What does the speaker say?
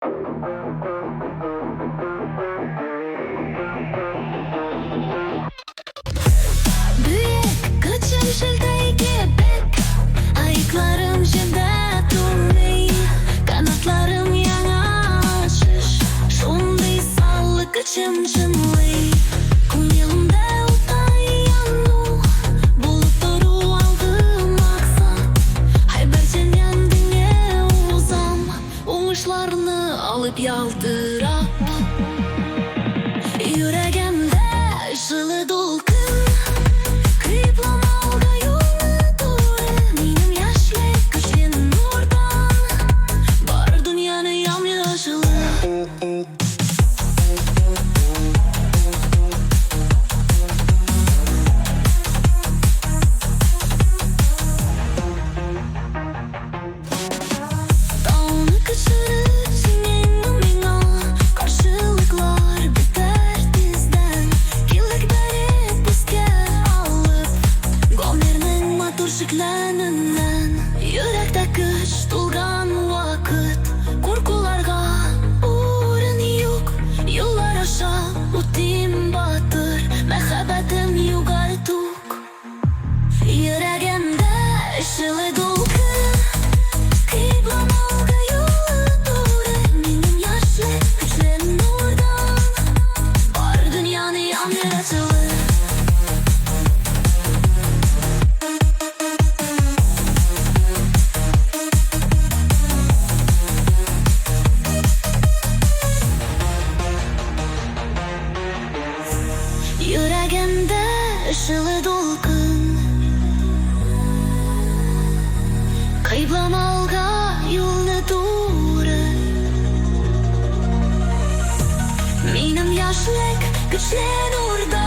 Büyük kıçım şilteygi bek, ayaklarım jede turli, kanatlarım yana açış, şunday sallı kıçım cımli. Ko'nglimda o'tayan nur, bo'lib turu aldım maqsad, haybarchan yandinga o'zam, o'ngishlarni olib yaltirab. Yuragimda ishili to'lqin, qiyplanolga yo'lni to'g'ri, mening yoshlik kuchli nurdan, bor dunyoni yam-yashili. Dağını kaçırıp singing menga, qarshiliklar bitar tezdan, kellik berib bizga olib, g'omirning motor shiklanidan. Yurakda kuch to'lgan vaqt, qo'rquvlarga o'rin yo'q, yo'llar osha o'tim botir, muhabbatim yuqori tuk. Yuragimda ishili to'lqin, qiyplanolga yo'lni to'g'ri, mening yoshlik kuchli nurdan, bor dunyoni yam-yashili. Yuragimda ishili to'lqin, qiyplanolga yo'lni to'g'ri, mening yoshlik kuchli nurdan.